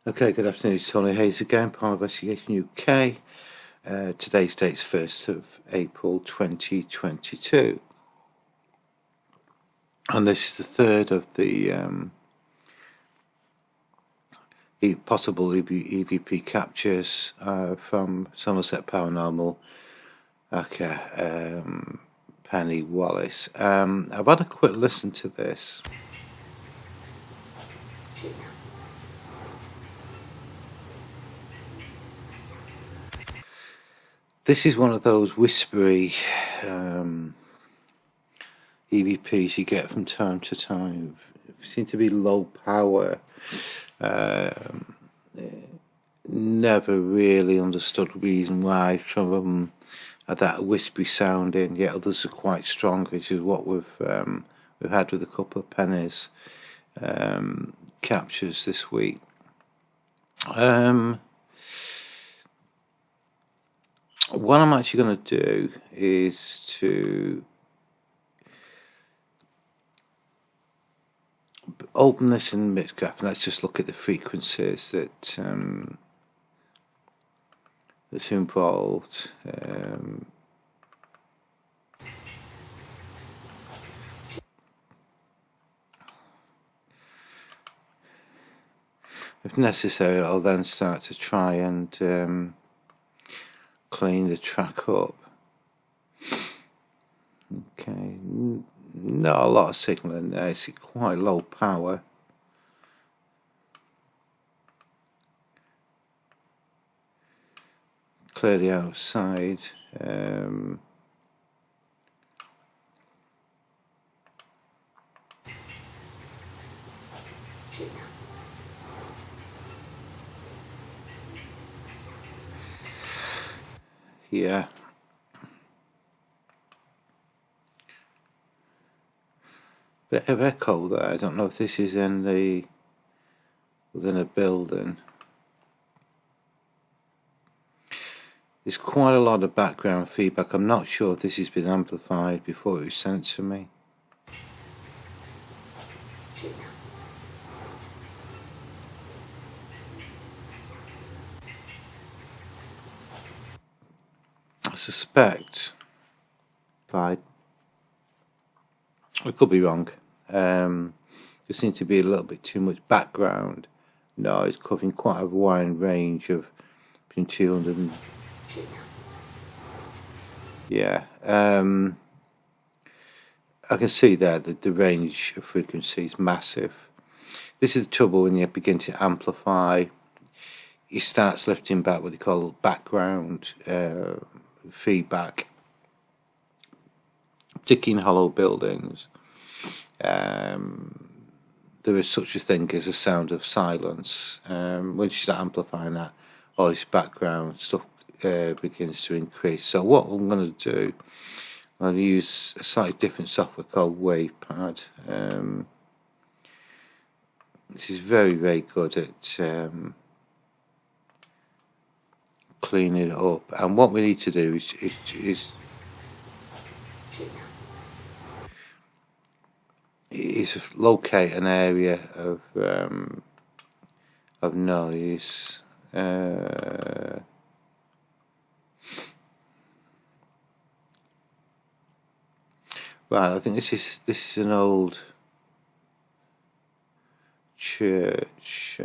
Okay, good afternoon. It's Tony Hayes again, Paranormal Investigation UK. Today's date's 1st of April 2022. And this is the third of the possible EVP captures from Somerset Paranormal. Okay, Penni, Wallace. I've had a quick listen to this. This is one of those whispery EVPs you get from time to time. Seem to be low power. Never really understood the reason why some of them are that whispery sounding, yet others are quite strong, which is what we've had with a couple of Penni's captures this week. What I'm actually going to do is to open this in Mixgraph, and let's just look at the frequencies that's involved. If necessary, I'll then start to try and clean the track up. Okay, not a lot of signal in there, it's quite low power. Clearly outside. Yeah. Bit of echo there. I don't know if this is within a building. There's quite a lot of background feedback. I'm not sure if this has been amplified before it was sent to me. I suspect, I could be wrong, there seems to be a little bit too much background noise covering quite a wide range of between 200 and yeah, I can see there that the range of frequency is massive. This is the trouble when you begin to amplify. It starts lifting back what they call background feedback, particularly in hollow buildings. There is such a thing as a sound of silence. When you start amplifying that, all this background stuff begins to increase. So what I'm going to do, I'm going to use a slightly different software called WavePad. This is very, very good at cleaning it up. And what we need to do is locate an area of noise. Right, I think this is an old church,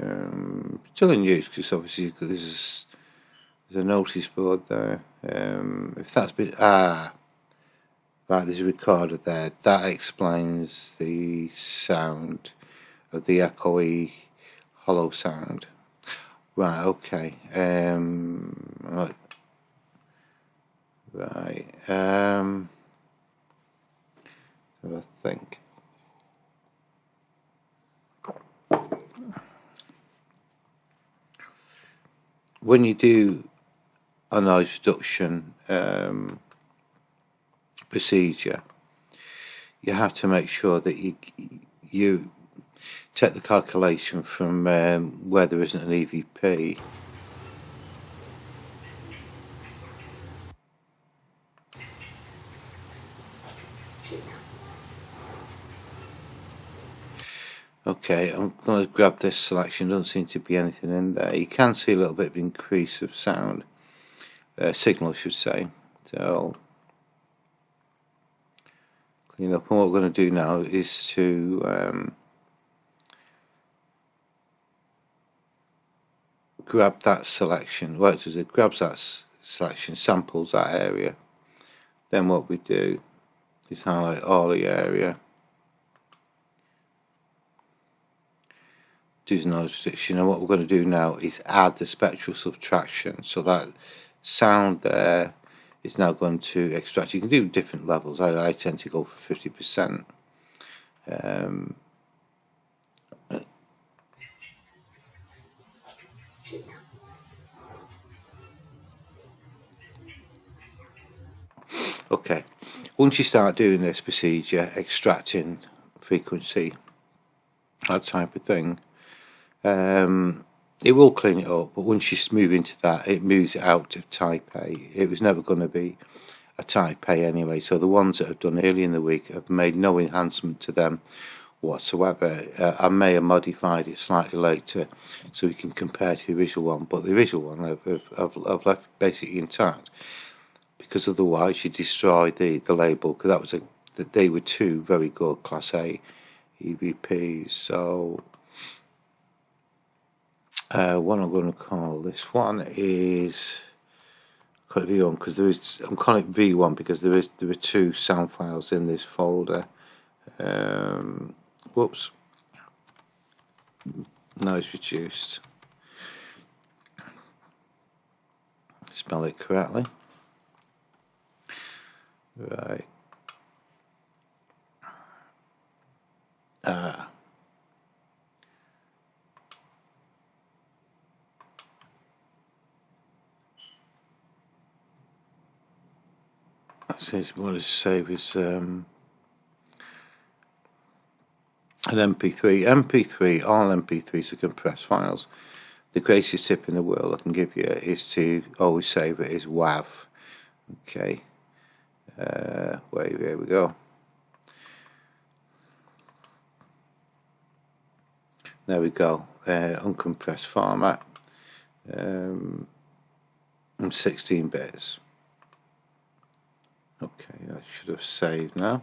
still in use because obviously there's a notice board there. If that's been right, there's a recorder there. That explains the sound of the echoey, hollow sound. Right, okay. Right. I think. When you do a noise reduction procedure, you have to make sure that you take the calculation from where there isn't an EVP. Okay, I'm going to grab this selection. Doesn't seem to be anything in there. You can see a little bit of increase of sound, signal I should say. So clean up, and what we're going to do now is to grab that selection. What it does, it grabs that selection, samples that area. Then what we do is highlight all the area, do the noise reduction, and what we're going to do now is add the spectral subtraction. So that sound there is now going to extract. You can do different levels. I tend to go for 50%. Okay, once you start doing this procedure, extracting frequency, that type of thing, it will clean it up, but once you move into that, it moves it out of type A. It was never going to be a type A anyway, so the ones that I've done early in the week have made no enhancement to them whatsoever. I may have modified it slightly later so we can compare to the original one, but the original one I've left basically intact, because otherwise you destroy the label, because they were two very good Class A EVPs. So what I'm going to call this one is, call it V1 because I'm calling it V1 because there are two sound files in this folder. Whoops, noise reduced. Spell it correctly. Right. What is save is an MP3. MP3, all MP3s are compressed files. The greatest tip in the world I can give you is to always save it as WAV. Okay. Here we go. There we go. Uncompressed format. And 16 bits. Okay, that should have saved now.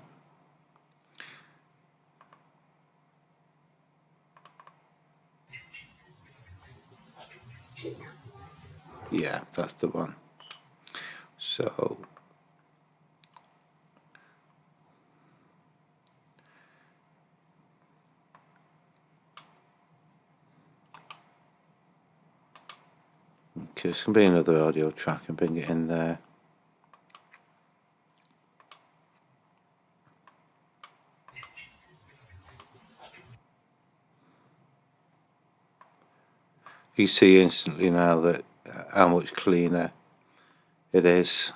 Yeah, that's the one. So okay, this can be another audio track and bring it in there. You see instantly now that how much cleaner it is.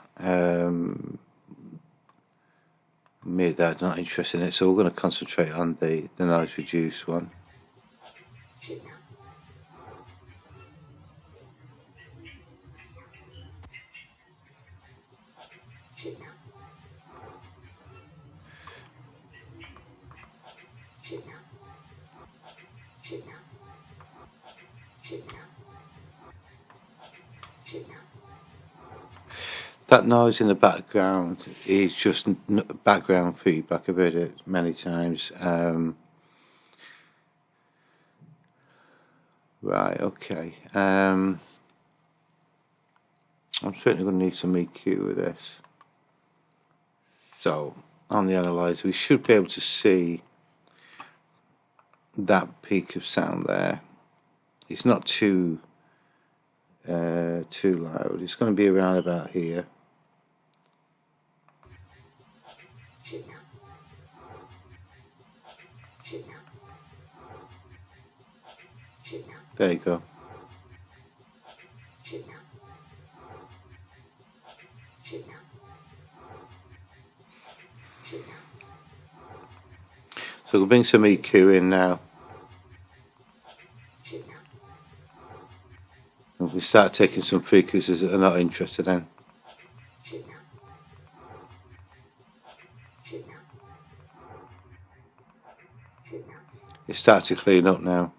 Me, that's not interested in it, so we're going to concentrate on the noise reduced one. That noise in the background is just background feedback. I've heard it many times. Right, okay. I'm certainly going to need some EQ with this. So, on the analyzer, we should be able to see that peak of sound there. It's not too loud. It's going to be around about here. There you go. So we'll bring some EQ in now. And we start taking some frequencies that they're not interested in. It's starting to clean up now.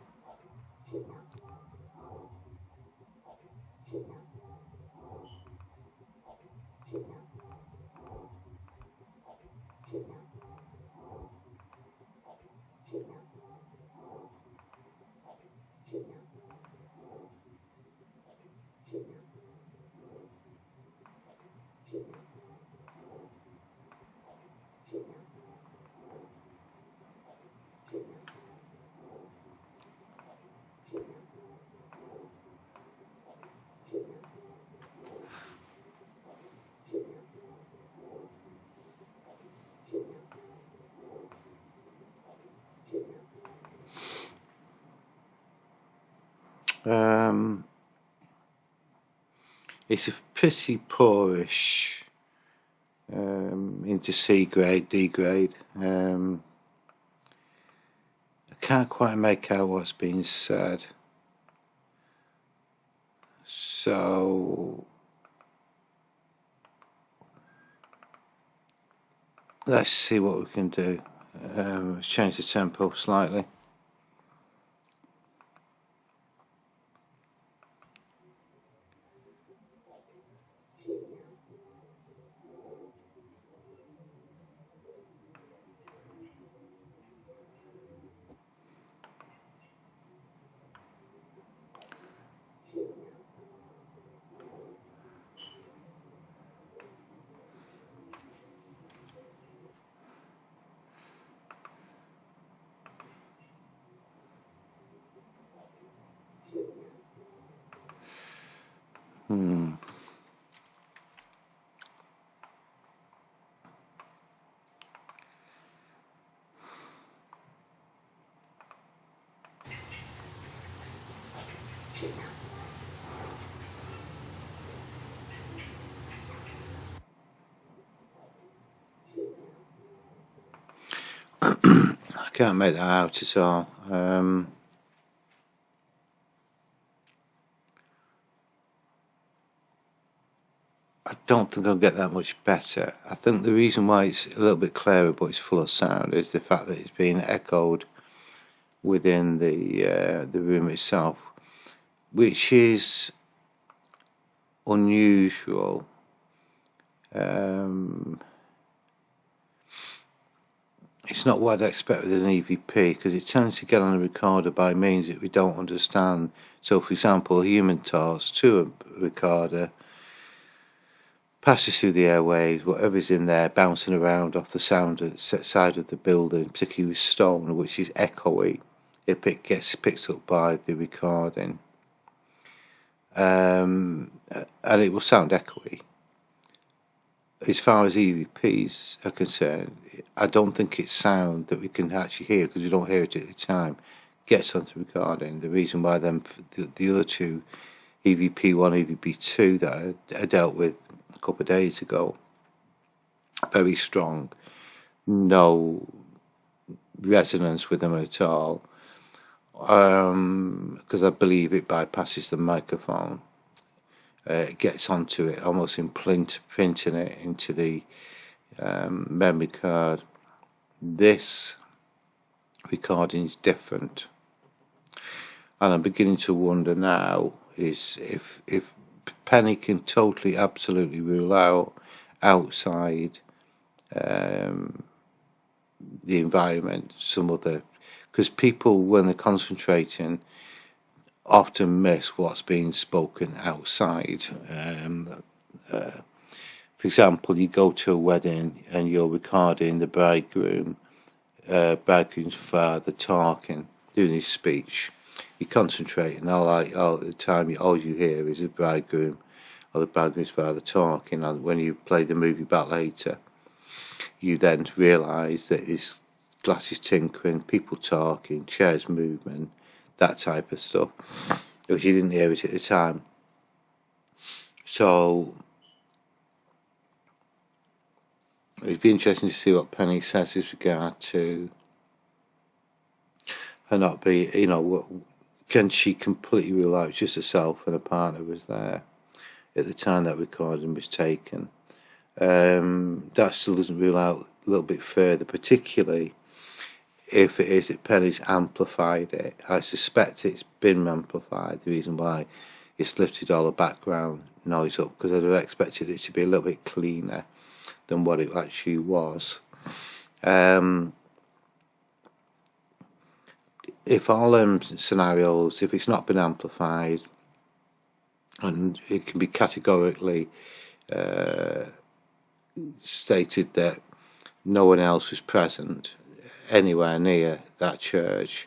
It's a pretty poorish into C grade, D grade. I can't quite make out what's being said. So let's see what we can do. Let's change the tempo slightly. I can't make that out at all. I don't think I'll get that much better. I think the reason why it's a little bit clearer but it's full of sound is the fact that it's being echoed within the room itself, which is unusual. It's not what I'd expect with an EVP, because it tends to get on a recorder by means that we don't understand. So, for example, a human talks to a recorder, passes through the airwaves, whatever's in there bouncing around off the sound side of the building, particularly with stone, which is echoey if it gets picked up by the recording. And it will sound echoey. As far as EVPs are concerned, I don't think it's sound that we can actually hear, because we don't hear it at the time, gets onto recording. The reason why the other two, EVP1, EVP2, that I dealt with a couple of days ago, very strong, no resonance with them at all, because I believe it bypasses the microphone. It gets onto it, almost imprinting it into the memory card. This recording is different, and I'm beginning to wonder now is if Penni can totally, absolutely rule out outside the environment, some other, because people, when they're concentrating, often miss what's being spoken outside. For example, you go to a wedding and you're recording the bridegroom's father talking, doing his speech. You're concentrating all the time. All you hear is the bridegroom or the bridegroom's father talking. And when you play the movie back later, you then realise that there's glasses tinkering, people talking, chairs moving, that type of stuff, because you didn't hear it at the time. So it'd be interesting to see what Penni says with regard to her not be, can she completely rule out just herself and her partner was there at the time that recording was taken? That still doesn't rule out a little bit further, particularly if it is that Penny's amplified it. I suspect it's been amplified, the reason why it's lifted all the background noise up, because I'd have expected it to be a little bit cleaner than what it actually was. If all scenarios, if it's not been amplified, and it can be categorically stated that no one else was present anywhere near that church,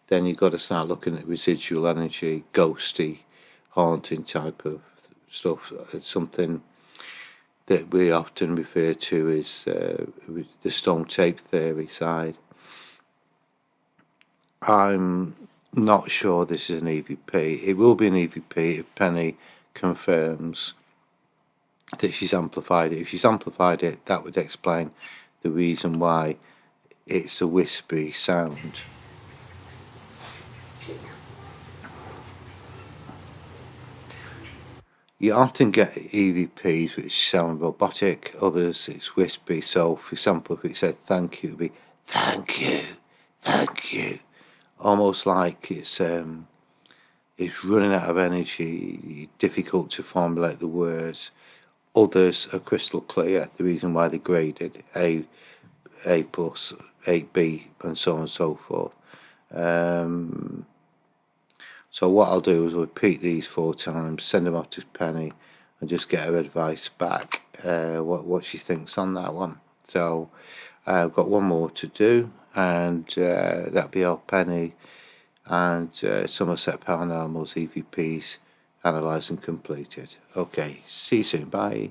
then you've got to start looking at residual energy, ghosty, haunting type of stuff. It's something that we often refer to as the stone tape theory side. I'm not sure this is an EVP. It will be an EVP if Penny confirms that she's amplified it. If she's amplified it, that would explain the reason why it's a wispy sound. You often get EVPs which sound robotic, others it's wispy. So, for example, if it said thank you, it would be thank you, thank you. Almost like it's running out of energy, difficult to formulate the words. Others are crystal clear, the reason why they're graded A plus, 8B, and so on and so forth. So what I'll do is repeat these 4 times, send them off to Penny, and just get her advice back, what she thinks on that one. So I've got one more to do, and that'll be all Penny and Somerset Paranormal's EVPs analysed and completed. Okay, see you soon, bye.